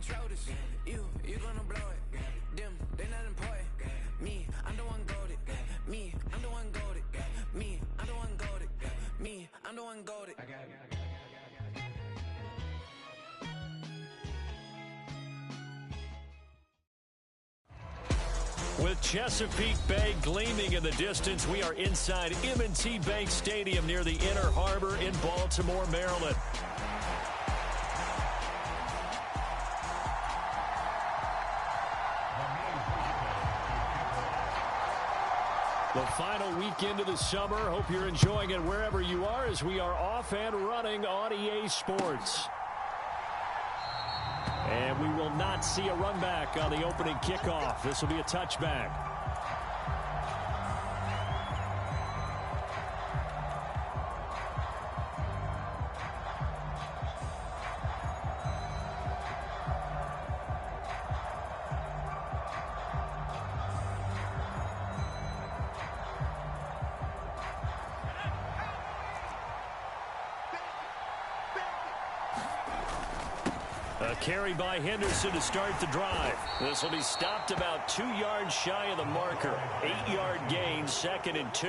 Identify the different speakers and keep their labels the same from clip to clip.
Speaker 1: control this. You gonna blow it. Them, they not important. Me, I'm the one goated. Me, I'm the one goated. Me, I'm the one goated. Me, I'm the one goated.
Speaker 2: With Chesapeake Bay gleaming in the distance, we are inside M&T Bank Stadium near the Inner Harbor in Baltimore, Maryland. The final weekend of the summer. Hope you're enjoying it wherever you are as we are off and running on EA Sports. And we will not see a run back on the opening kickoff. This will be a touchback. A carry by Henderson to start the drive. This will be stopped about 2 yards shy of the marker. 8-yard gain, 2nd and 2.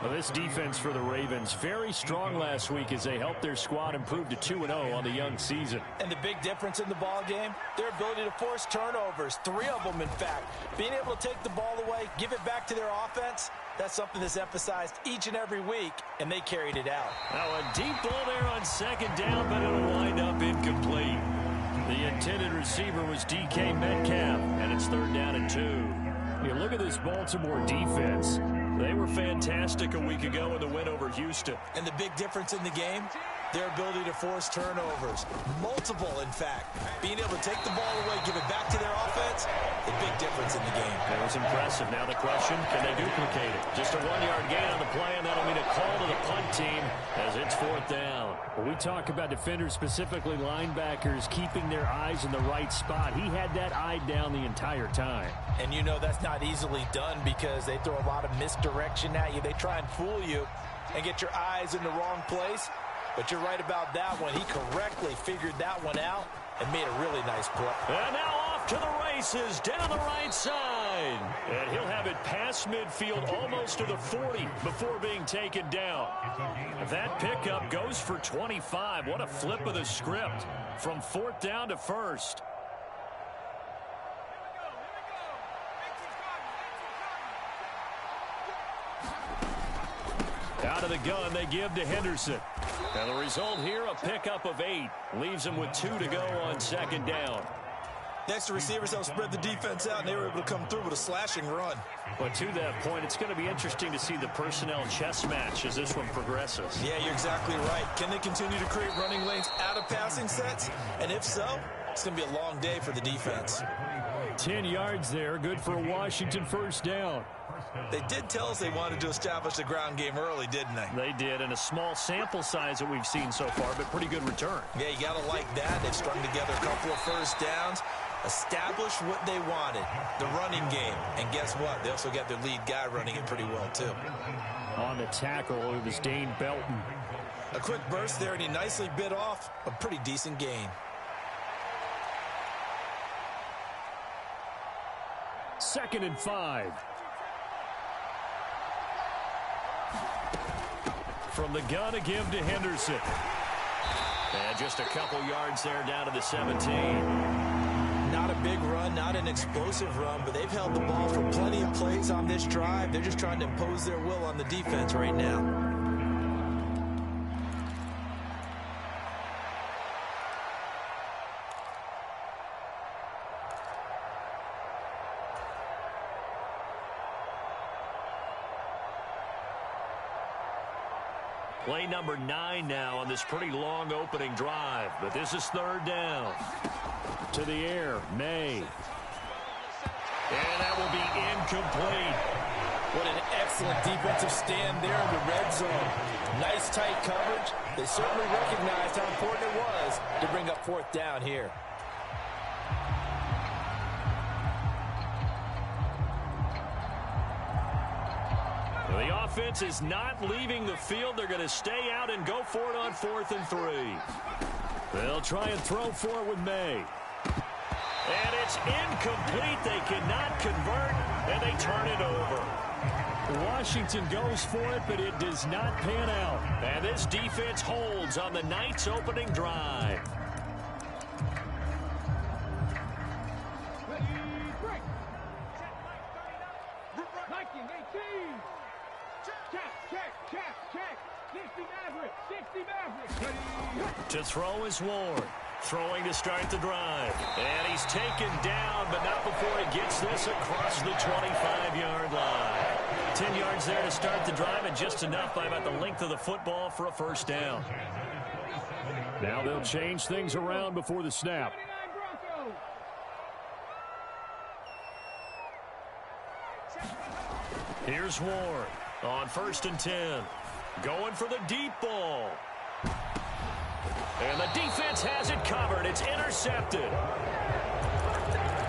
Speaker 2: Well, this defense for the Ravens, very strong last week as they helped their squad improve to 2-0 on the young season.
Speaker 3: And the big difference in the ball game, their ability to force turnovers. 3 of them, in fact. Being able to take the ball away, give it back to their offense, that's something that's emphasized each and every week, and they carried it out.
Speaker 2: Now a deep ball there on 2nd down, but it'll wind up incomplete. The intended receiver was DK Metcalf, and it's 3rd down and 2. You look at this Baltimore defense. They were fantastic a week ago in the win over Houston.
Speaker 3: And the big difference in the game, their ability to force turnovers. Multiple, in fact. Being able to take the ball away, give it back to their offense, a big difference in the game.
Speaker 2: That was impressive. Now the question, can they duplicate it? Just a 1-yard gain on the play, and that'll mean a call to the punt team as it's 4th down. When we talk about defenders, specifically linebackers, keeping their eyes in the right spot, he had that eye down the entire time.
Speaker 3: And you know that's not easily done because they throw a lot of misdirection at you. They try and fool you and get your eyes in the wrong place. But you're right about that one. He correctly figured that one out and made a really nice play.
Speaker 2: And now off to the races down the right side. And he'll have it past midfield almost to the 40 before being taken down. That pickup goes for 25. What a flip of the script from 4th down to 1st. Out of the gun, they give to Henderson. And the result here, a pickup of 8. Leaves him with 2 to go on 2nd down.
Speaker 3: Next, the receivers help spread the defense out, and they were able to come through with a slashing run.
Speaker 2: But to that point, it's going to be interesting to see the personnel chess match as this one progresses.
Speaker 3: Yeah, you're exactly right. Can they continue to create running lanes out of passing sets? And if so, it's going to be a long day for the defense.
Speaker 2: 10 yards there, good for a Washington 1st down.
Speaker 3: They did tell us they wanted to establish the ground game early, didn't they?
Speaker 2: They did, and a small sample size that we've seen so far, but pretty good return.
Speaker 3: Yeah, you got to like that. They've strung together a couple of 1st downs, established what they wanted, the running game. And guess what? They also got their lead guy running it pretty well, too.
Speaker 2: On the tackle, it was Dane Belton.
Speaker 3: A quick burst there, and he nicely bit off a pretty decent gain.
Speaker 2: 2nd and 5. From the gun, a give to Henderson. And just a couple yards there down to the 17.
Speaker 3: Not a big run, not an explosive run, but they've held the ball for plenty of plays on this drive. They're just trying to impose their will on the defense right now.
Speaker 2: Play number 9 now on this pretty long opening drive. But this is 3rd down. To the air, May. And that will be incomplete.
Speaker 3: What an excellent defensive stand there in the red zone. Nice tight coverage. They certainly recognized how important it was to bring up 4th down here.
Speaker 2: The offense is not leaving the field. They're going to stay out and go for it on 4th and 3. They'll try and throw for it with May. And it's incomplete. They cannot convert, and they turn it over. Washington goes for it, but it does not pan out. And this defense holds on the night's opening drive. To throw is Ward. Throwing to start the drive. And he's taken down, but not before he gets this across the 25-yard line. 10 yards there to start the drive, and just enough by about the length of the football for a first down. Now they'll change things around before the snap. Here's Ward on 1st and 10. Going for the deep ball. And the defense has it covered. It's intercepted.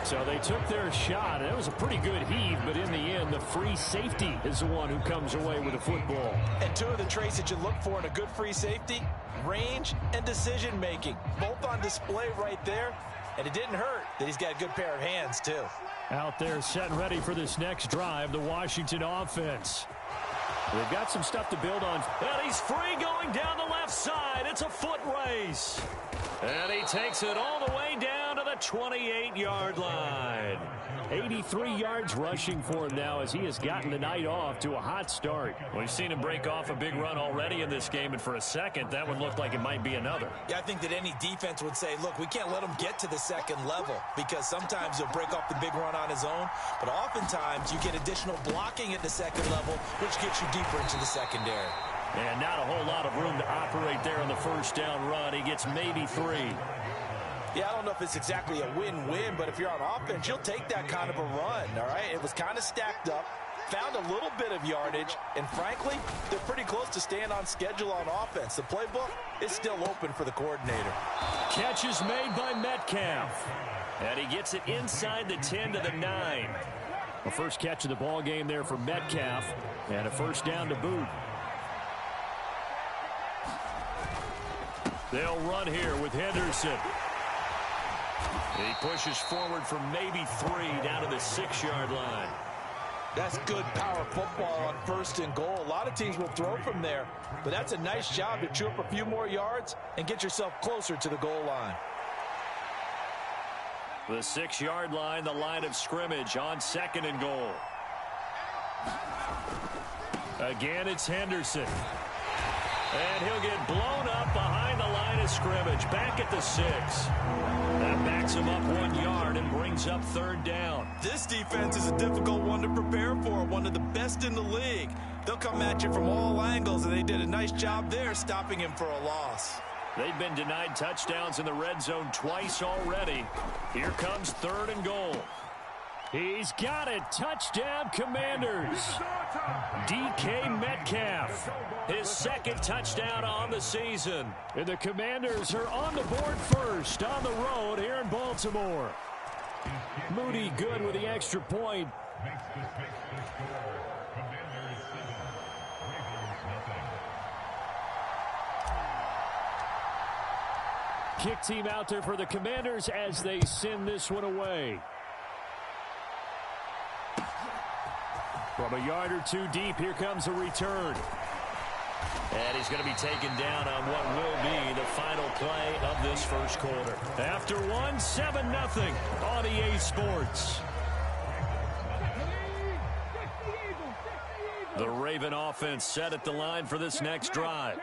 Speaker 2: So they took their shot. It was a pretty good heave, but in the end, the free safety is the one who comes away with the football.
Speaker 3: And two of the traits that you look for in a good free safety, range and decision-making. Both on display right there. And it didn't hurt that he's got a good pair of hands, too.
Speaker 2: Out there set and ready for this next drive, the Washington offense. They've got some stuff to build on. And he's free going down the left side. It's a foot race. And he takes it all the way down to the 28-yard line. 83 yards rushing for him now as he has gotten the night off to a hot start. We've seen him break off a big run already in this game, and for a second, that would look like it might be another.
Speaker 3: Yeah, I think that any defense would say, look, we can't let him get to the second level because sometimes he'll break off the big run on his own, but oftentimes you get additional blocking at the second level, which gets you deeper into the secondary.
Speaker 2: And not a whole lot of room to operate there on the first down run. He gets maybe 3.
Speaker 3: Yeah, I don't know if it's exactly a win-win, but if you're on offense, you'll take that kind of a run, all right? It was kind of stacked up, found a little bit of yardage, and frankly, they're pretty close to staying on schedule on offense. The playbook is still open for the coordinator.
Speaker 2: Catch is made by Metcalf. And he gets it inside the 10 to the 9. The first catch of the ball game there for Metcalf, and a first down to boot. They'll run here with Henderson. He pushes forward for maybe 3 down to the 6-yard line.
Speaker 3: That's good power football on 1st and goal. A lot of teams will throw from there, but that's a nice job to chew up a few more yards and get yourself closer to the goal line.
Speaker 2: The 6-yard line, the line of scrimmage on 2nd and goal. Again, it's Henderson. And he'll get blown up behind the line of scrimmage. Back at the 6. That backs him up 1 yard and brings up 3rd down.
Speaker 3: This defense is a difficult one to prepare for. One of the best in the league. They'll come at you from all angles, and they did a nice job there stopping him for a loss.
Speaker 2: They've been denied touchdowns in the red zone twice already. Here comes 3rd and goal. He's got it. Touchdown, Commanders. DK Metcalf. His 2nd touchdown on the season. And the Commanders are on the board first on the road here in Baltimore. Moody good with the extra point. Kick team out there for the Commanders as they send this one away. From a yard or 2 deep, here comes a return. And he's going to be taken down on what will be the final play of this first quarter. After 7-0 on EA Sports. The Raven offense set at the line for this next drive.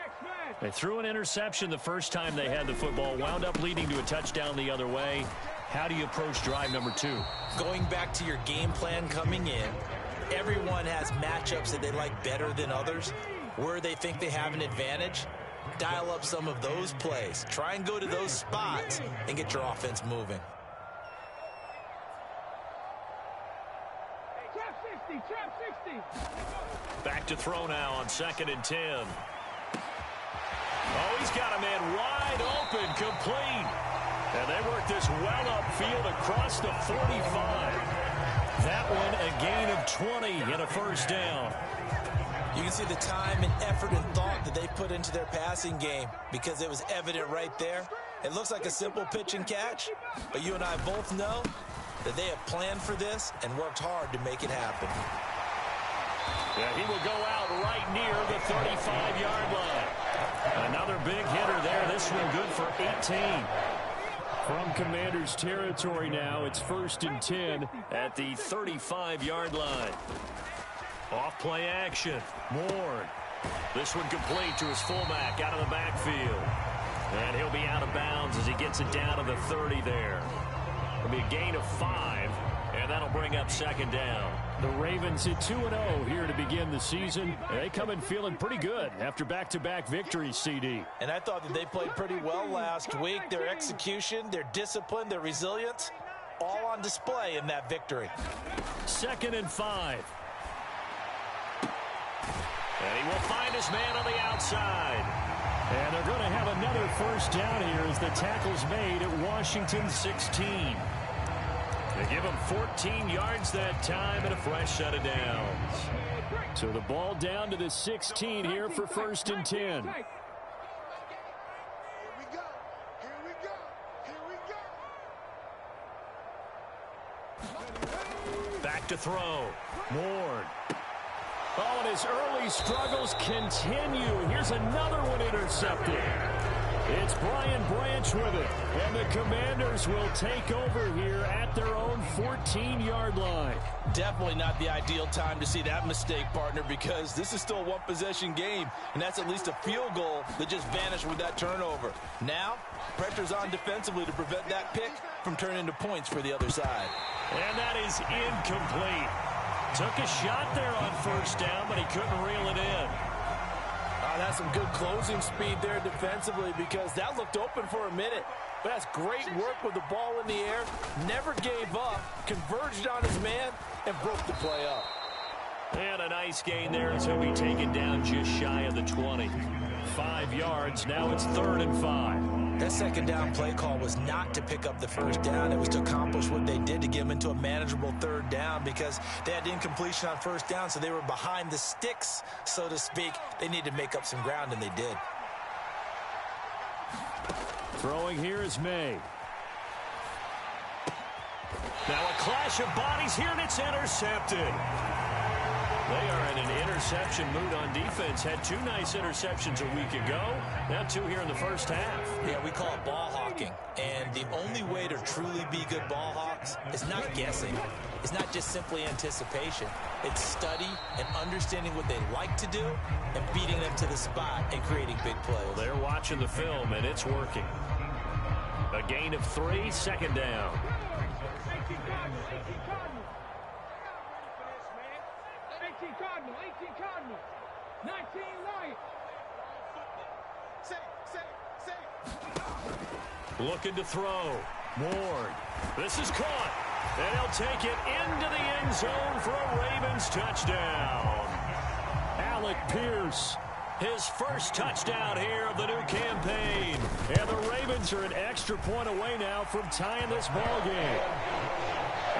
Speaker 2: They threw an interception the first time they had the football, wound up leading to a touchdown the other way. How do you approach drive number 2?
Speaker 3: Going back to your game plan coming in, everyone has matchups that they like better than others. Where they think they have an advantage, dial up some of those plays. Try and go to those spots and get your offense moving.
Speaker 4: Trap 60.
Speaker 2: Back to throw now on 2nd and 10. Oh, he's got a man wide open, complete. And they work this well upfield across the 45. That one a gain of 20 and a first down.
Speaker 3: You can see the time and effort and thought that they put into their passing game because it was evident right there It looks like a simple pitch and catch, but you and I both know that they have planned for this and worked hard to make it happen.
Speaker 2: Yeah, he will go out right near the 35-yard line. Another big hitter there. This one good for 18. From Commanders territory now, it's 1st and 10 at the 35-yard line. Off play action. Ward. This one complete to his fullback out of the backfield. And he'll be out of bounds as he gets it down to the 30 there. It'll be a gain of 5, and that'll bring up 2nd down. The Ravens hit 2-0 here to begin the season. They come in feeling pretty good after back-to-back victories, CD.
Speaker 3: And I thought that they played pretty well last week. Their execution, their discipline, their resilience, all on display in that victory.
Speaker 2: 2nd and 5. And he will find his man on the outside. And they're going to have another 1st down here as the tackle's made at Washington 16. They give him 14 yards that time and a fresh set of downs. So the ball down to the 16 here for 1st and 10.
Speaker 5: Here we go.
Speaker 2: Back to throw. Ward. Oh, and his early struggles continue. Here's another one intercepted. It's Brian Branch with it. And the Commanders will take over here at their own 14-yard line.
Speaker 3: Definitely not the ideal time to see that mistake, partner, because this is still a one-possession game, and that's at least a field goal that just vanished with that turnover. Now, pressure's on defensively to prevent that pick from turning into points for the other side.
Speaker 2: And that is incomplete. Took a shot there on 1st down, but he couldn't reel it in.
Speaker 3: That's some good closing speed there defensively because that looked open for a minute. But that's great work with the ball in the air. Never gave up, converged on his man, and broke the play up.
Speaker 2: And a nice gain there as he'll be taken down just shy of the 20. 5 yards, now it's 3rd and 5.
Speaker 3: That 2nd down play call was not to pick up the 1st down. It was to accomplish what they did to get them into a manageable 3rd down because they had incompletion on 1st down, so they were behind the sticks, so to speak. They needed to make up some ground, and they did.
Speaker 2: Throwing here is May. Now a clash of bodies here, and it's intercepted. They are in an interception mood on defense. Had 2 nice interceptions a week ago. Now 2 here in the 1st half.
Speaker 3: Yeah, we call it ball hawking. And the only way to truly be good ball hawks is not guessing. It's not just simply anticipation. It's study and understanding what they like to do and beating them to the spot and creating big plays.
Speaker 2: Well, they're watching the film, and it's working. A gain of 3, 2nd down.
Speaker 4: 18 Cardinal, 19 Lions.
Speaker 2: Looking to throw. Ward. This is caught. And he'll take it into the end zone for a Ravens touchdown. Alec Pierce, his 1st touchdown here of the new campaign. And the Ravens are an extra point away now from tying this ball game.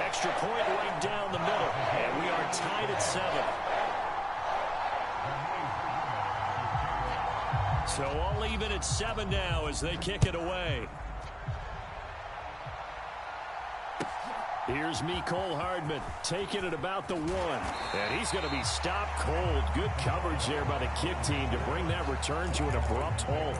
Speaker 2: Extra point right down the middle. And we are tied at 7. So all even at 7 now as they kick it away. Here's Mecole Hardman taking it about the 1. And he's going to be stopped cold. Good coverage there by the kick team to bring that return to an abrupt halt.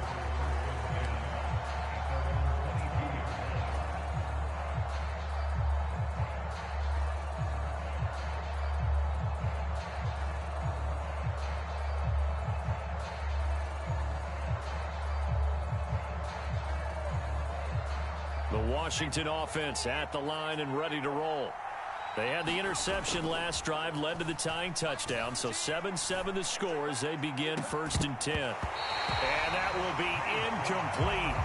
Speaker 2: The Washington offense at the line and ready to roll. They had the interception last drive, led to the tying touchdown, so 7-7 the score as they begin 1st and 10. And that will be incomplete.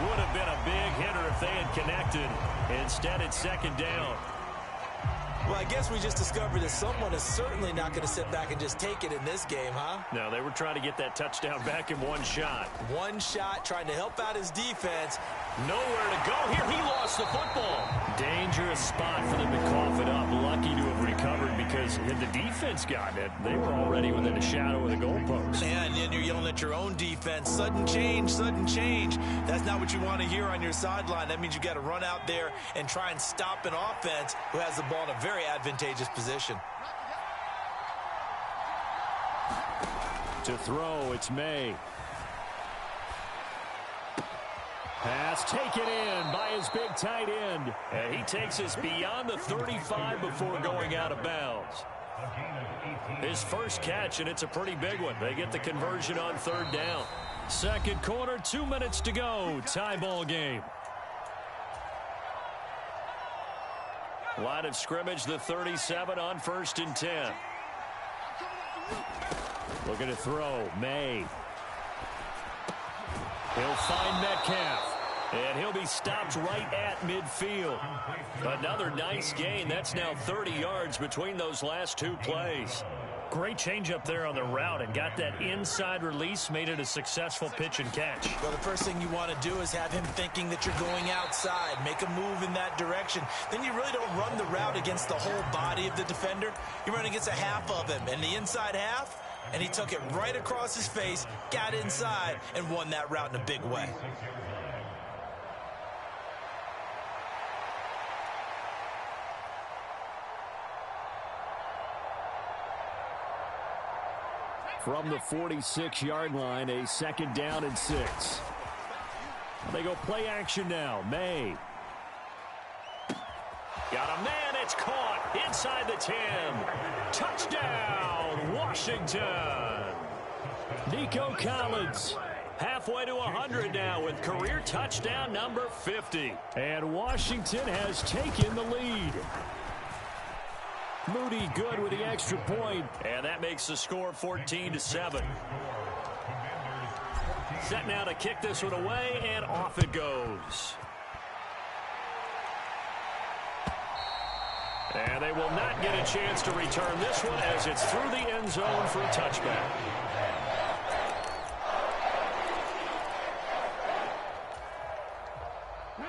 Speaker 2: Would have been a big hitter if they had connected. Instead, it's 2nd down.
Speaker 3: Well, I guess we just discovered that someone is certainly not going to sit back and just take it in this game, huh?
Speaker 2: No, they were trying to get that touchdown back in one shot.
Speaker 3: One shot, trying to help out his defense.
Speaker 2: Nowhere to go here. He lost the football. Dangerous spot for them to cough it up. Lucky to have recovered because had the defense gotten it, they were already within a shadow of the goalpost.
Speaker 3: And then you're yelling at your own defense. Sudden change, sudden change. That's not what you want to hear on your sideline. That means you got to run out there and try and stop an offense who has the ball in a very advantageous position.
Speaker 2: To throw, it's May. Pass taken in by his big tight end. And he takes us beyond the 35 before going out of bounds. His first catch, and it's a pretty big one. They get the conversion on third down. Second quarter, 2 minutes to go. Tie ball game. Line of scrimmage, the 37 on 1st and 10. Looking to throw, May. He'll find Metcalf, and he'll be stopped right at midfield. Another nice gain. That's now 30 yards between those last two plays. Great change up there on the route and got that inside release, made it a successful pitch and catch.
Speaker 3: Well, the first thing you want to do is have him thinking that you're going outside, make a move in that direction. Then you really don't run the route against the whole body of the defender. You run against a half of him, and the inside half, and he took it right across his face, got inside, and won that route in a big way.
Speaker 2: From the 46-yard line, a 2nd down and 6. They go play action now. May. Got a man. It's caught inside the 10. Touchdown, Washington. Nico Collins halfway to 100 now with career touchdown number 50. And Washington has taken the lead. Moody good with the extra point. And that makes the score 14-7. Set now to kick this one away, and off it goes. And they will not get a chance to return this one as it's through the end zone for a touchback.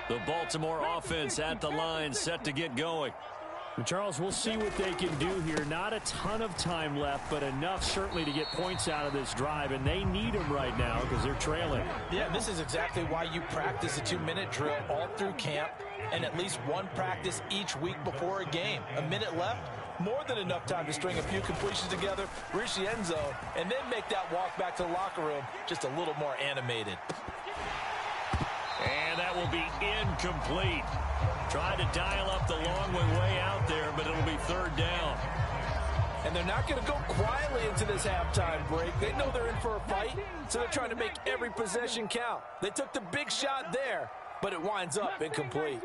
Speaker 2: The Baltimore offense at the line, set to get going. And Charles, we'll see what they can do here. Not a ton of time left, but enough certainly to get points out of this drive, and they need them right now because they're trailing.
Speaker 3: Yeah, this is exactly why you practice a 2-minute drill all through camp and at least one practice each week before a game. A minute left, more than enough time to string a few completions together, reach the end zone, and then make that walk back to the locker room just a little more animated.
Speaker 2: And that will be incomplete. Trying to dial up the long way out there, but it'll be 3rd down.
Speaker 3: And they're not going to go quietly into this halftime break. They know they're in for a fight, so they're trying to make every possession count. They took the big shot there, but it winds up incomplete.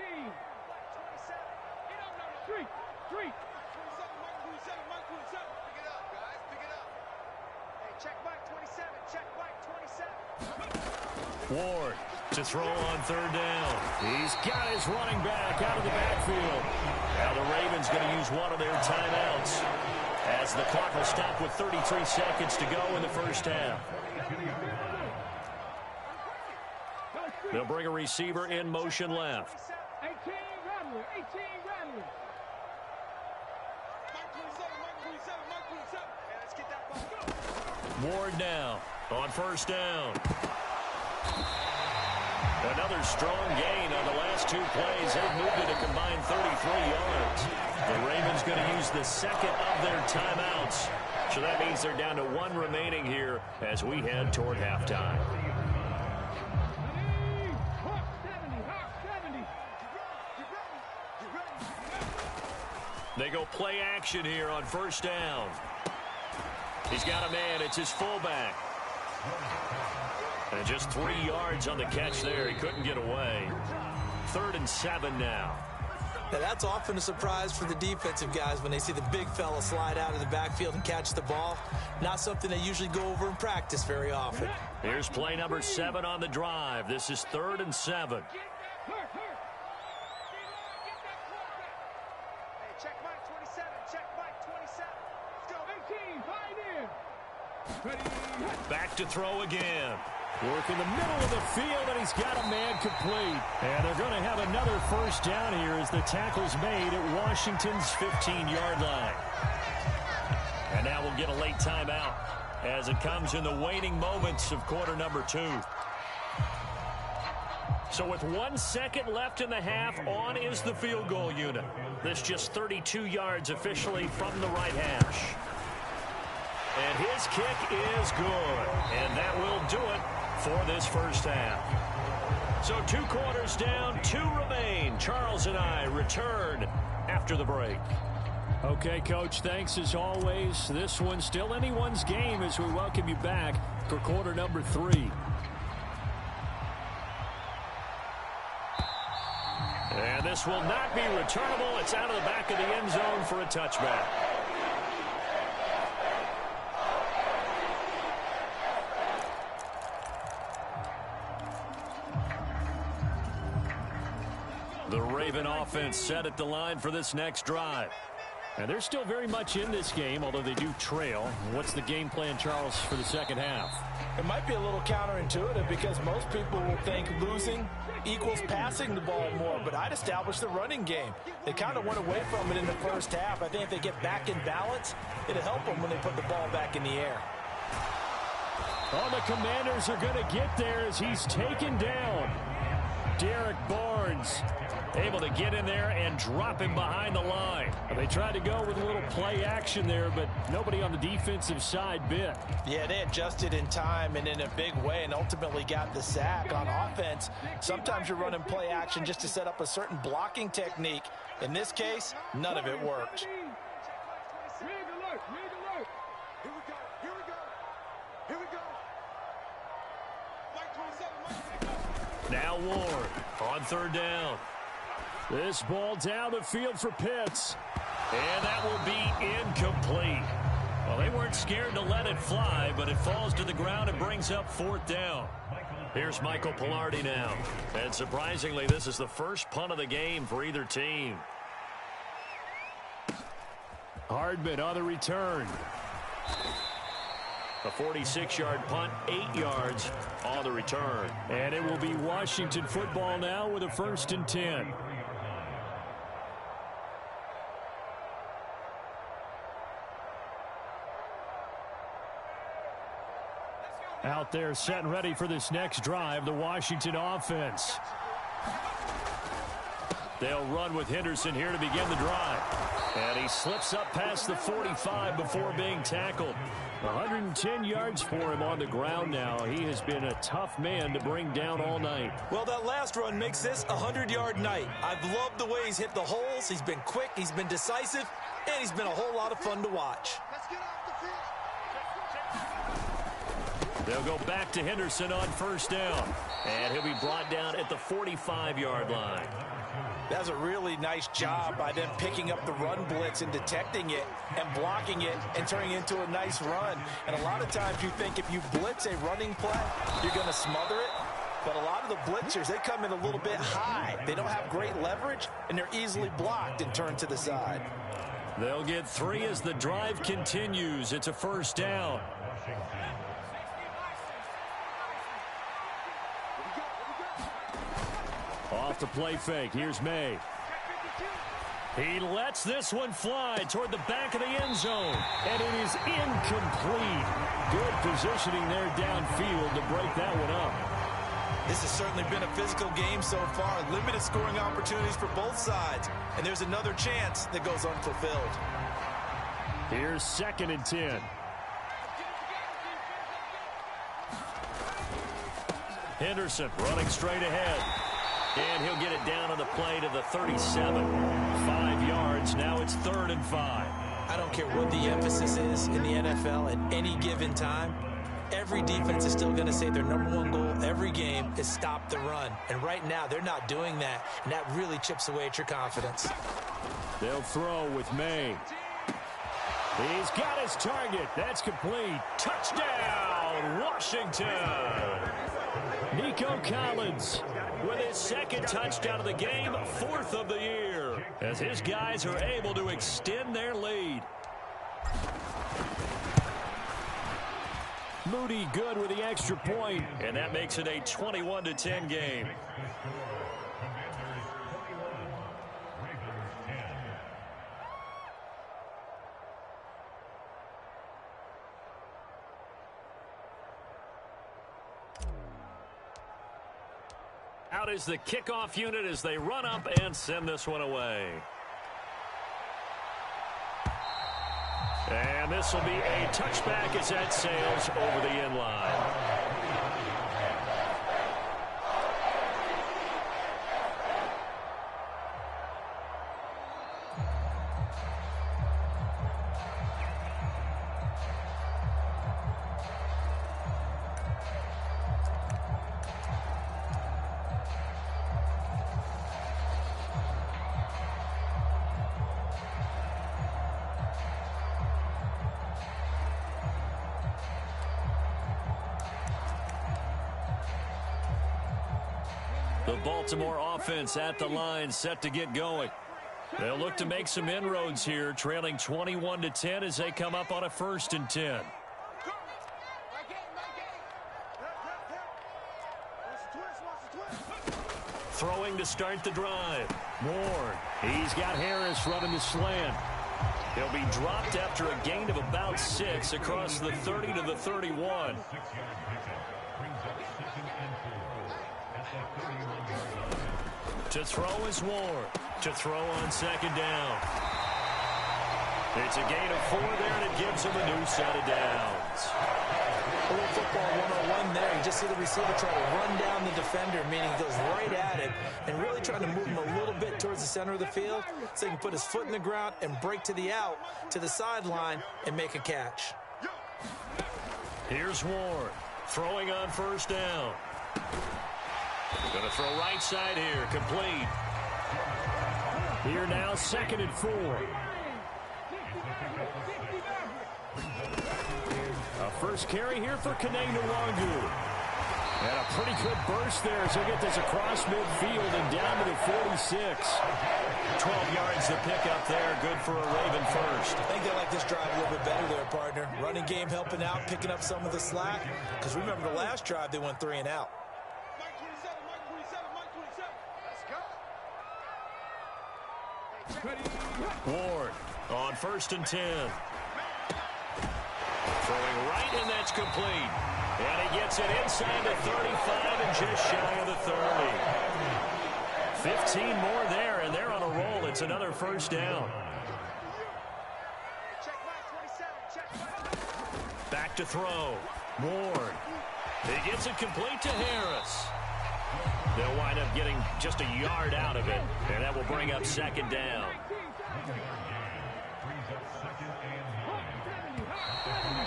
Speaker 2: Ward to throw on 3rd down. He's got his running back out of the backfield. Now the Ravens going to use one of their timeouts as the clock will stop with 33 seconds to go in the first half. They'll bring a receiver in motion left.
Speaker 4: 18 Rattler.
Speaker 2: Ward now on 1st down. Another strong gain on the last 2 plays. They've moved it a combined 33 yards. The Ravens going to use the 2nd of their timeouts. So that means they're down to 1 remaining here as we head toward halftime. They go play action here on 1st down. He's got a man. It's his fullback. And just 3 yards on the catch there. He couldn't get away. 3rd and 7 now.
Speaker 3: Now that's often a surprise for the defensive guys when they see the big fella slide out of the backfield and catch the ball. Not something they usually go over in practice very often.
Speaker 2: Here's play number 7 on the drive. This is 3rd and 7.
Speaker 4: Check Mike 27. Check Mike 27. Let's go. 18, find in.
Speaker 2: Back to throw again. Work in the middle of the field, and he's got a man complete. And they're going to have another first down here as the tackle's made at Washington's 15-yard line. And now we'll get a late timeout as it comes in the waning moments of quarter number 2. So with 1 second left in the half, on is the field goal unit. This just 32 yards officially from the right hash. And his kick is good. And that will do it for this first half. So 2 quarters down, 2 remain. Charles and I return after the break. Okay, Coach, thanks as always. This one's still anyone's game as we welcome you back for quarter number 3. And this will not be returnable. It's out of the back of the end zone for a touchback. The Raven offense set at the line for this next drive. And they're still very much in this game, although they do trail. What's the game plan, Charles, for the second half?
Speaker 3: It might be a little counterintuitive because most people will think losing equals passing the ball more, but I'd establish the running game. They kind of went away from it in the first half. I think if they get back in balance, it'll help them when they put the ball back in the air.
Speaker 2: Oh, the Commanders are going to get there as he's taken down. Derek Barnes able to get in there and drop him behind the line. They tried to go with a little play action there, but nobody on the defensive side bit.
Speaker 3: Yeah, they adjusted in time and in a big way and ultimately got the sack. On offense, sometimes you're running play action just to set up a certain blocking technique. In this case, none of it worked.
Speaker 2: Now Ward on third down. This ball down the field for Pitts. And that will be incomplete. Well, they weren't scared to let it fly, but it falls to the ground and brings up fourth down. Here's Michael Pilardi now. And surprisingly, this is the first punt of the game for either team. Hardman on the return. A 46-yard punt, 8 yards on the return. And it will be Washington football now with a 1st and 10. Out there set and ready for this next drive, the Washington offense. They'll run with Henderson here to begin the drive. And he slips up past the 45 before being tackled. 110 yards for him on the ground now. He has been a tough man to bring down all night.
Speaker 3: Well, that last run makes this a 100-yard night. I've loved the way he's hit the holes. He's been quick, he's been decisive, and he's been a whole lot of fun to watch.
Speaker 2: They'll go back to Henderson on first down. And he'll be brought down at the 45-yard line.
Speaker 3: That's a really nice job by them picking up the run blitz and detecting it and blocking it and turning it into a nice run. And a lot of times you think if you blitz a running play, you're going to smother it. But a lot of the blitzers, they come in a little bit high. They don't have great leverage, and they're easily blocked and turned to the side.
Speaker 2: They'll get 3 as the drive continues. It's a first down. Off the play fake. Here's May. He lets this one fly toward the back of the end zone. And it is incomplete. Good positioning there downfield to break that one up.
Speaker 3: This has certainly been a physical game so far. Limited scoring opportunities for both sides. And there's another chance that goes unfulfilled.
Speaker 2: Here's 2nd and 10. Henderson running straight ahead. And he'll get it down on the play to the 37. 5 yards. Now it's 3rd and 5.
Speaker 3: I don't care what the emphasis is in the NFL at any given time. Every defense is still going to say their #1 goal every game is stop the run. And right now, they're not doing that. And that really chips away at your confidence.
Speaker 2: They'll throw with May. He's got his target. That's complete. Touchdown, Washington. Nico Collins with his 2nd touchdown of the game, 4th of the year, as his guys are able to extend their lead. Moody good with the extra point, and that makes it a 21-10 game. Out is the kickoff unit as they run up and send this one away. And this will be a touchback as that sails over the end line. The Baltimore offense at the line, set to get going. They'll look to make some inroads here, trailing 21-10 as they come up on a 1st and 10. Throwing to start the drive. Ward. He's got Harris running the slant. He'll be dropped after a gain of about 6 across the 30 to the 31. To throw is Ward. To throw on 2nd down. It's a gain of 4 there, and it gives him a new set of downs.
Speaker 3: A little football 101 there. You just see the receiver try to run down the defender, meaning he goes right at it, and really trying to move him a little bit towards the center of the field so he can put his foot in the ground and break to the out, to the sideline, and make a catch.
Speaker 2: Here's Ward. Throwing on 1st down. Going to throw right side here. Complete. Here now, 2nd and 4. A first carry here for Kene Nwangu. And a pretty good burst there as he'll get this across midfield and down to the 46. 12 yards to pick up there. Good for a Raven first.
Speaker 3: I think they like this drive a little bit better there, partner. Running game helping out, picking up some of the slack. Because remember the last drive, they went 3 and out.
Speaker 2: Ward on 1st and 10. Throwing right, and that's complete. And he gets it inside the 35 and just shy of the 30. 15 more there, and they're on a roll. It's another 1st down. Back to throw. Ward. He gets it complete to Harris. They'll wind up getting just a yard out of it, and that will bring up 2nd down.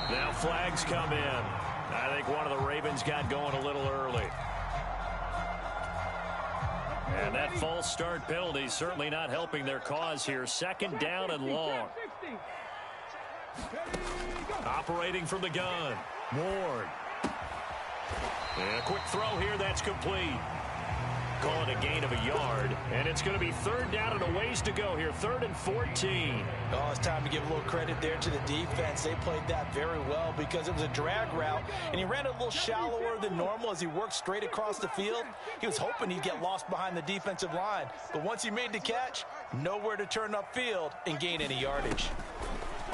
Speaker 2: Now flags come in. I think one of the Ravens got going a little early. And that false start penalty certainly not helping their cause here. 2nd down and long. Operating from the gun. Ward. And a quick throw here, that's complete. Call it a gain of a yard, and it's going to be 3rd down and a ways to go here. 3rd and 14.
Speaker 3: Oh, it's time to give a little credit there to the defense. They played that very well because it was a drag route, and he ran a little shallower than normal as he worked straight across the field. He was hoping he'd get lost behind the defensive line, but once he made the catch, nowhere to turn upfield and gain any yardage.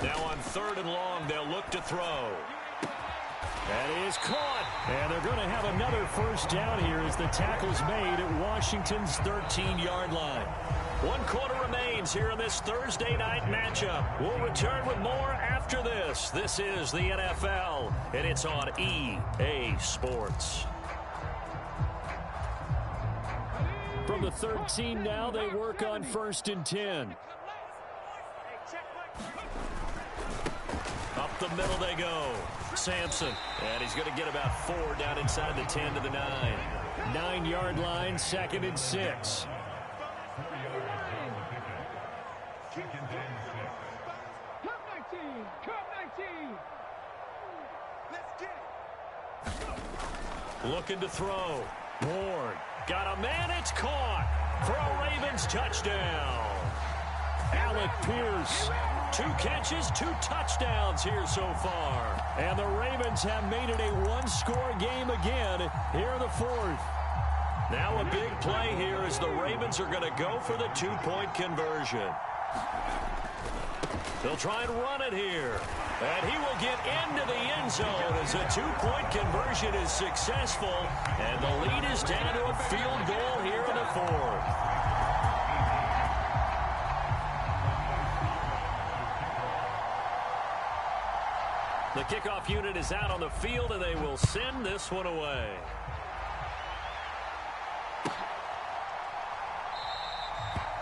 Speaker 2: Now on 3rd and long, they'll look to throw. And he is caught. And they're going to have another 1st down here as the tackle's made at Washington's 13-yard line. 1 quarter remains here in this Thursday night matchup. We'll return with more after this. This is the NFL, and it's on EA Sports. From the 13 now, they work on 1st and 10. Up the middle they go. Sampson, and he's going to get about 4 down inside the 10 to the 9. 9-yard line, 2nd and 6. Looking to throw. Ward got a man, it's caught for a Ravens touchdown. Alec Pierce 2 catches, 2 touchdowns here so far. And the Ravens have made it a one-score game again here in the 4th. Now a big play here as the Ravens are going to go for the 2-point conversion. They'll try and run it here. And he will get into the end zone as a 2-point conversion is successful. And the lead is down to a field goal here in the 4th. The kickoff unit is out on the field, and they will send this one away.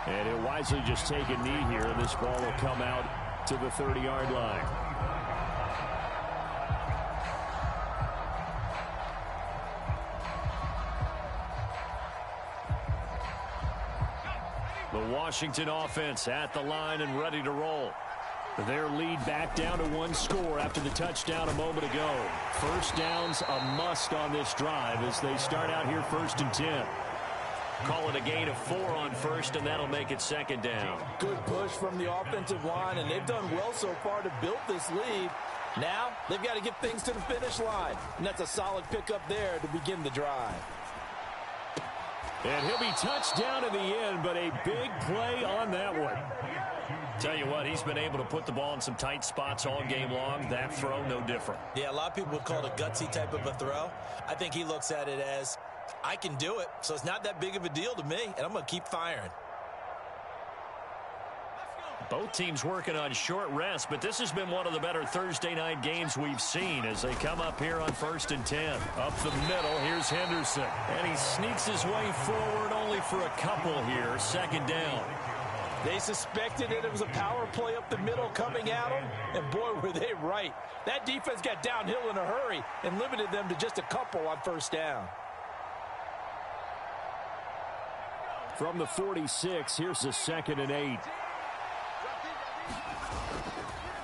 Speaker 2: And he'll wisely just take a knee here, and this ball will come out to the 30-yard line. The Washington offense at the line and ready to roll. Their lead back down to 1 score after the touchdown a moment ago. First down's a must on this drive as they start out here 1st and 10. Call it a gain of 4 on first, and that'll make it 2nd down.
Speaker 3: Good push from the offensive line, and they've done well so far to build this lead. Now they've got to get things to the finish line, and that's a solid pickup there to begin the drive.
Speaker 2: And he'll be touched down in the end, but a big play on that one. Tell you what, he's been able to put the ball in some tight spots all game long. That throw, no different.
Speaker 3: Yeah, a lot of people would call it a gutsy type of a throw. I think he looks at it as, I can do it, so it's not that big of a deal to me, and I'm going to keep firing.
Speaker 2: Both teams working on short rest, but this has been one of the better Thursday night games we've seen as they come up here on 1st and 10. Up the middle, here's Henderson. And he sneaks his way forward only for a couple here. 2nd down.
Speaker 3: They suspected that it was a power play up the middle coming at them, and boy, were they right. That defense got downhill in a hurry and limited them to just a couple on 1st down.
Speaker 2: From the 46, here's a 2nd and 8.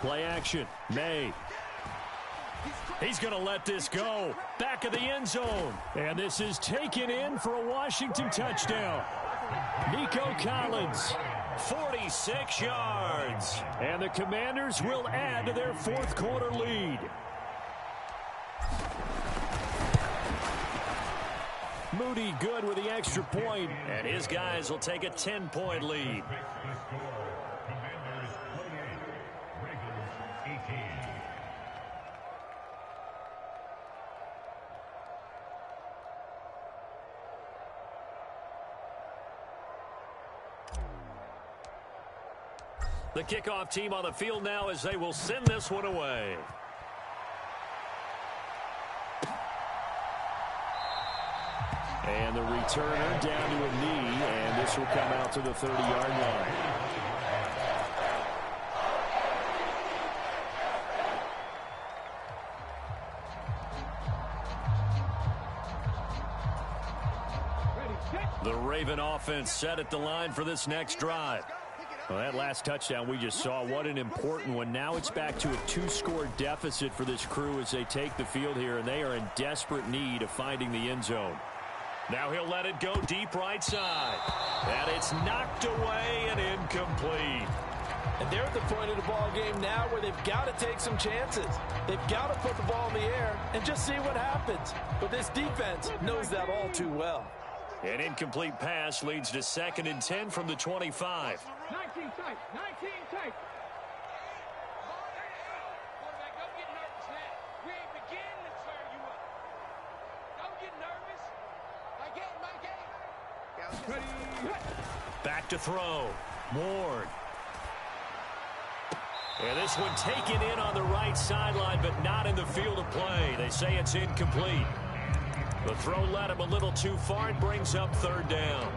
Speaker 2: Play action. May. He's going to let this go. Back of the end zone. And this is taken in for a Washington touchdown. Nico Collins. 46 yards. And the Commanders will add to their 4th quarter lead. Moody good with the extra point. And his guys will take a 10-point lead. The kickoff team on the field now as they will send this one away. And the returner down to a knee, and this will come out to the 30-yard line. The Raven offense set at the line for this next drive. Well, that last touchdown we just saw, what an important one. Now it's back to a 2-score deficit for this crew as they take the field here, and they are in desperate need of finding the end zone. Now he'll let it go deep right side. And it's knocked away and incomplete.
Speaker 3: And they're at the point of the ball game now where they've got to take some chances. They've got to put the ball in the air and just see what happens. But this defense knows that all too well.
Speaker 2: An incomplete pass leads to 2nd and 10 from the 25.
Speaker 4: 19 tight, 19 tight.
Speaker 5: Quarterback, don't get nervous now. We ain't beginning to tear you up. Don't get nervous. My game.
Speaker 2: Back to throw. Ward. And this one taken in on the right sideline, but not in the field of play. They say it's incomplete. The throw led him a little too far and brings up 3rd down.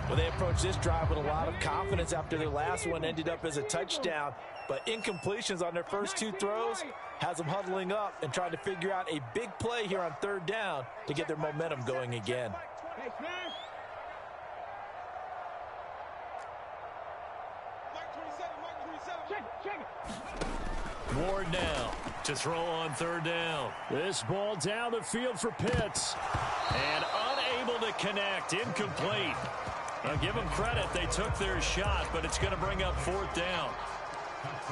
Speaker 3: Well, they approached this drive with a lot of confidence after their last one ended up as a touchdown. But incompletions on their first 2 throws has them huddling up and trying to figure out a big play here on 3rd down to get their momentum going again.
Speaker 2: Ward now to throw on 3rd down. This ball down the field for Pitts. And unable to connect. Incomplete. Now give them credit. They took their shot, but it's going to bring up 4th down.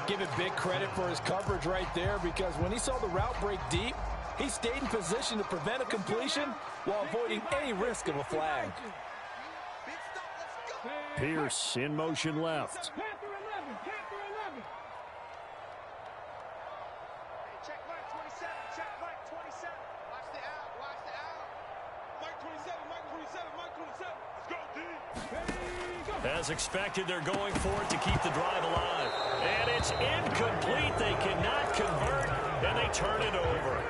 Speaker 3: Give it big credit for his coverage right there, because when he saw the route break deep, he stayed in position to prevent a completion while avoiding any risk of a flag.
Speaker 2: Pierce in motion left.
Speaker 4: Panther 11, Panther 11.
Speaker 5: Check Mike 27, check Mike 27. Watch the out, watch the out. Mike 27, Mike 27, Mike 27. Let's go, D.
Speaker 2: As expected, they're going for it to keep the drive alive. And it's incomplete. They cannot convert, and they turn it over.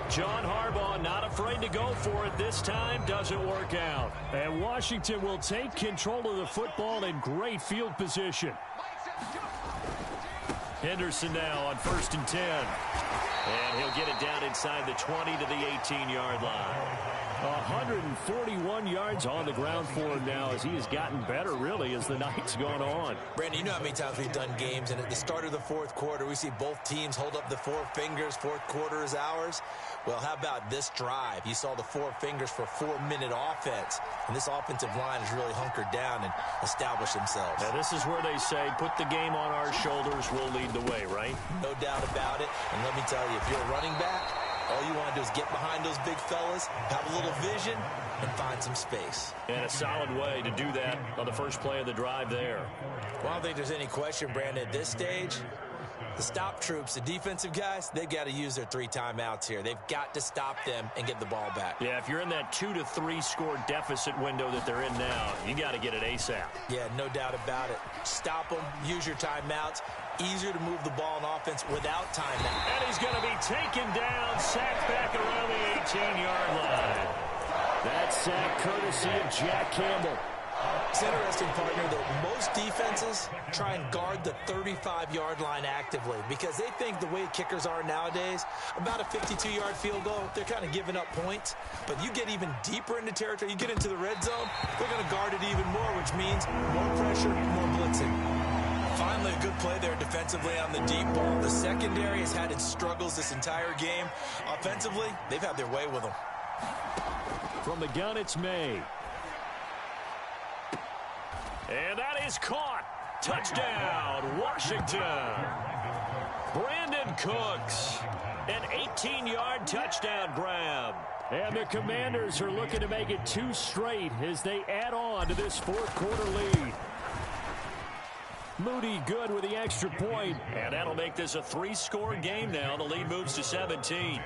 Speaker 2: John Harbaugh not afraid to go for it this time. Doesn't work out. And Washington will take control of the football in great field position. Henderson now on 1st and 10. And he'll get it down inside the 20 to the 18-yard line. 141 yards on the ground for him now, as he has gotten better, really, as the night's gone on.
Speaker 3: Brandon, you know how many times we've done games, and at the start of the fourth quarter, we see both teams hold up the four fingers. Fourth quarter is ours. Well, how about this drive? You saw the four fingers for 4-minute offense, and this offensive line has really hunkered down and established themselves.
Speaker 2: Now, this is where they say, put the game on our shoulders, we'll lead the way, right?
Speaker 3: No doubt about it. And let me tell you, if you're a running back, all you want to do is get behind those big fellas, have a little vision, and find some space.
Speaker 2: And a solid way to do that on the first play of the drive there.
Speaker 3: Well, I don't think there's any question, Brandon, at this stage, the stop troops, the defensive guys, they've got to use their 3 timeouts here. They've got to stop them and get the ball back.
Speaker 2: Yeah, if you're in that 2 to 3 score deficit window that they're in now, you got to get it ASAP.
Speaker 3: Yeah, no doubt about it. Stop them, use your timeouts. Easier to move the ball on offense without timeout.
Speaker 2: And he's going to be taken down, sacked back around the 18-yard line. That sack courtesy of Jack Campbell.
Speaker 3: It's interesting, partner, that most defenses try and guard the 35-yard line actively because they think the way kickers are nowadays, about a 52-yard field goal, they're kind of giving up points. But you get even deeper into territory, you get into the red zone, they're going to guard it even more, which means more pressure, more blitzing. Finally, a good play there defensively on the deep ball. The secondary has had its struggles this entire game. Offensively, they've had their way with them.
Speaker 2: From the gun, it's May. And that is caught. Touchdown, Washington. Brandon Cooks. An 18-yard touchdown grab. And the Commanders are looking to make it 2 straight as they add on to this fourth quarter lead. Moody good with the extra point, and that'll make this a 3-score game now. The lead moves to 17.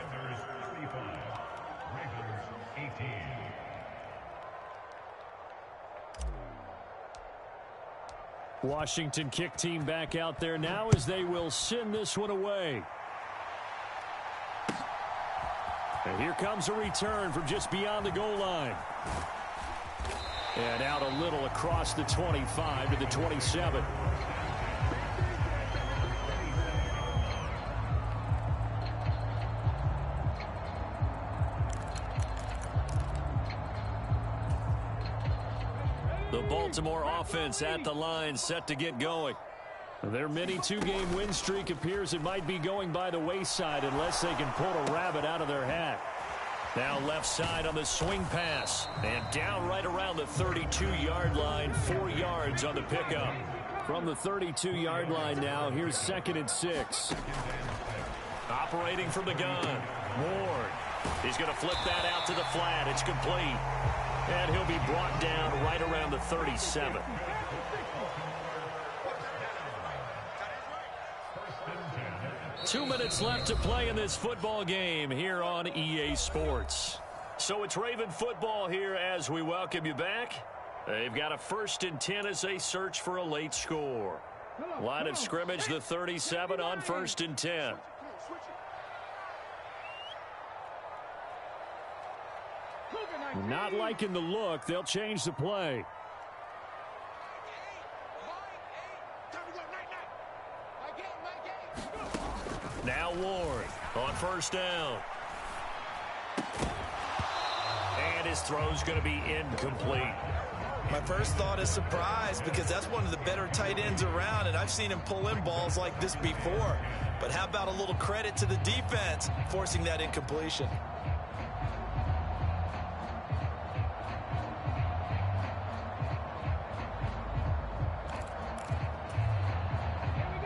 Speaker 2: Washington kick team back out there now as they will send this one away. And here comes a return from just beyond the goal line. And out a little across the 25 to the 27. The Baltimore offense at the line, set to get going. Their mini 2-game win streak appears it might be going by the wayside unless they can pull a rabbit out of their hat. Now left side on the swing pass. And down right around the 32-yard line, 4 yards on the pickup. From the 32-yard line now, here's 2nd and 6. Operating from the gun, Ward. He's going to flip that out to the flat. It's complete. And he'll be brought down right around the 37. Two minutes left to play in this football game here on EA Sports. So it's Raven football here as we welcome you back. They've got a 1st and 10 as they search for a late score. Line of scrimmage, the 37 on 1st and 10. Not liking the look. They'll change the play. Now Ward on 1st down. And his throw's going to be incomplete.
Speaker 3: My first thought is surprise because that's one of the better tight ends around, and I've seen him pull in balls like this before. But how about a little credit to the defense forcing that incompletion?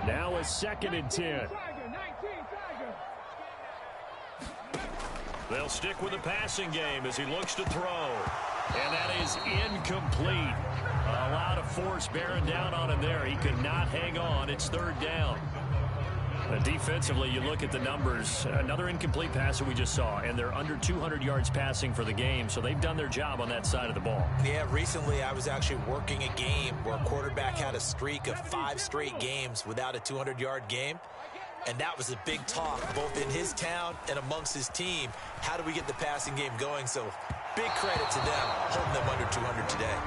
Speaker 2: Now a 2nd and 10. They'll stick with the passing game as he looks to throw. And that is incomplete. A lot of force bearing down on him there. He could not hang on. It's 3rd down. Defensively, you look at the numbers. Another incomplete pass that we just saw, and they're under 200 yards passing for the game, so they've done their job on that side of the ball.
Speaker 3: Yeah, recently I was actually working a game where a quarterback had a streak of 5 straight games without a 200-yard game, and that was a big talk, both in his town and amongst his team. How do we get the passing game going? So big credit to them, holding them under 200 today.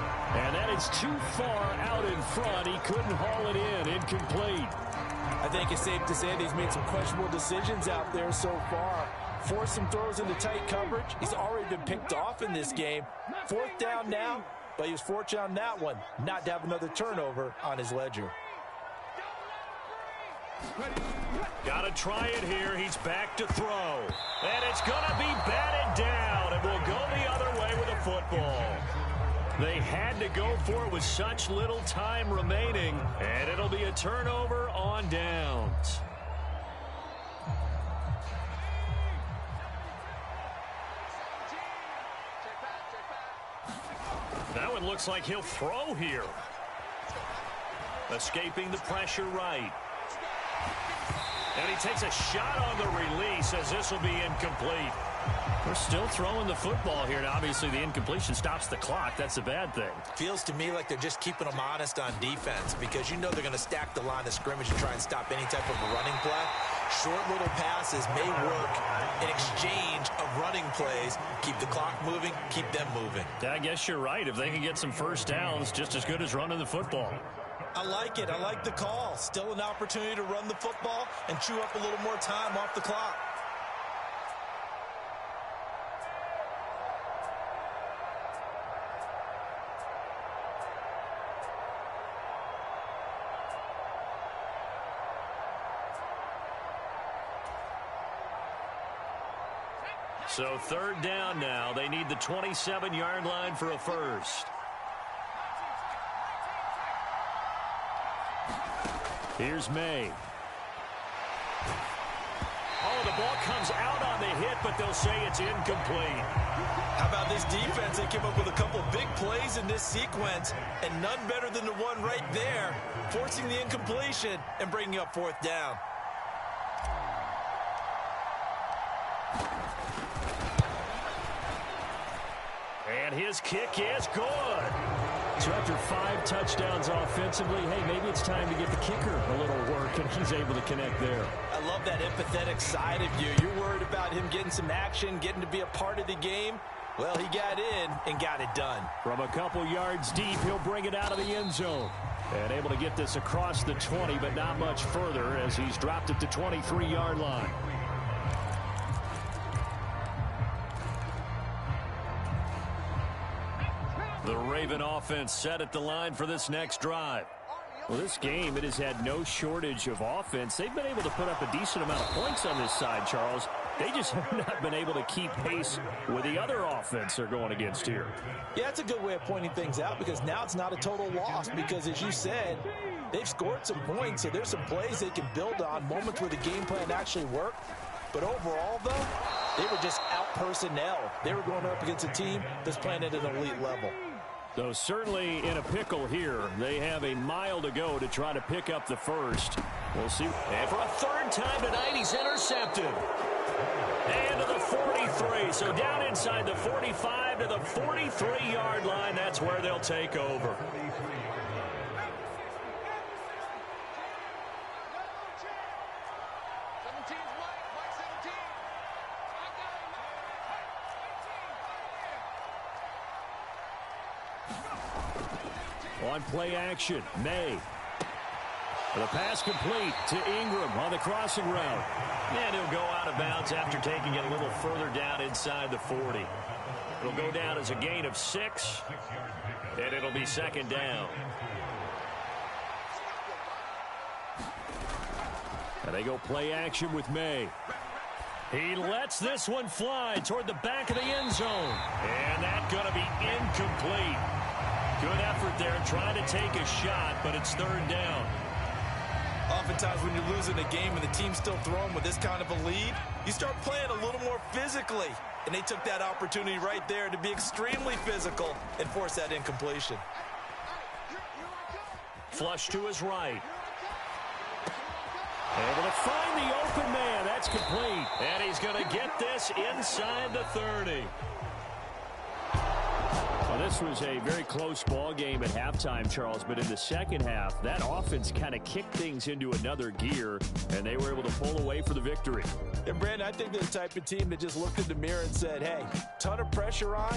Speaker 2: And that is too far out in front. He couldn't haul it in. Incomplete.
Speaker 3: I think it's safe to say that he's made some questionable decisions out there so far. Forced some throws into tight coverage. He's already been picked off in this game. 4th down now, but he was fortunate on that one, not to have another turnover on his ledger.
Speaker 2: Got to try it here. He's back to throw. And it's going to be batted down, and will go the other way with a football. They had to go for it with such little time remaining, and it'll be a turnover on downs. That one looks like he'll throw here. Escaping the pressure right. And he takes a shot on the release as this will be incomplete. We're still throwing the football here, and obviously the incompletion stops the clock. That's a bad thing.
Speaker 3: Feels to me like they're just keeping them honest on defense because you know they're going to stack the line of scrimmage and try and stop any type of a running play. Short little passes may work in exchange of running plays. Keep the clock moving, keep them moving.
Speaker 2: I guess you're right. If they can get some first downs, just as good as running the football.
Speaker 3: I like it. I like the call. Still an opportunity to run the football and chew up a little more time off the clock.
Speaker 2: So 3rd down now. They need the 27-yard line for a first. Here's May. Oh, the ball comes out on the hit, but they'll say it's incomplete.
Speaker 3: How about this defense? They came up with a couple big plays in this sequence, and none better than the one right there, forcing the incompletion and bringing up 4th down.
Speaker 2: And his kick is good. So after 5 touchdowns offensively, hey, maybe it's time to get the kicker a little work, and he's able to connect there.
Speaker 3: I love that empathetic side of you. You're worried about him getting some action, getting to be a part of the game. Well, he got in and got it done.
Speaker 2: From a couple yards deep, he'll bring it out of the end zone. And able to get this across the 20, but not much further as he's dropped it to 23-yard line. The Raven offense set at the line for this next drive. Well, this game, it has had no shortage of offense. They've been able to put up a decent amount of points on this side, Charles. They just have not been able to keep pace with the other offense they're going against here.
Speaker 3: Yeah, that's a good way of pointing things out because now it's not a total loss because, as you said, they've scored some points, so there's some plays they can build on, moments where the game plan actually worked. But overall, though, they were just out-personnel. They were going up against a team that's playing at an elite level.
Speaker 2: Though certainly in a pickle here. They have a mile to go to try to pick up the first. We'll see. And for a 3rd time tonight, he's intercepted. And to the 43. So down inside the 45 to the 43-yard line. That's where they'll take over. On play action, May. The pass complete to Ingram on the crossing route. And he'll go out of bounds after taking it a little further down inside the 40. It'll go down as a gain of 6. And it'll be 2nd down. And they go play action with May. He lets this one fly toward the back of the end zone. And that's going to be incomplete. Good effort there trying to take a shot, but it's 3rd down.
Speaker 3: Oftentimes when you're losing a game and the team's still throwing with this kind of a lead, you start playing a little more physically. And they took that opportunity right there to be extremely physical and force that incompletion.
Speaker 2: Flush to his right. Able to find the open man. That's complete. And he's going to get this inside the 30. Well, this was a very close ball game at halftime, Charles, but in the second half, that offense kind of kicked things into another gear, and they were able to pull away for the victory.
Speaker 3: And, Brandon, I think they're the type of team that just looked in the mirror and said, hey, ton of pressure on,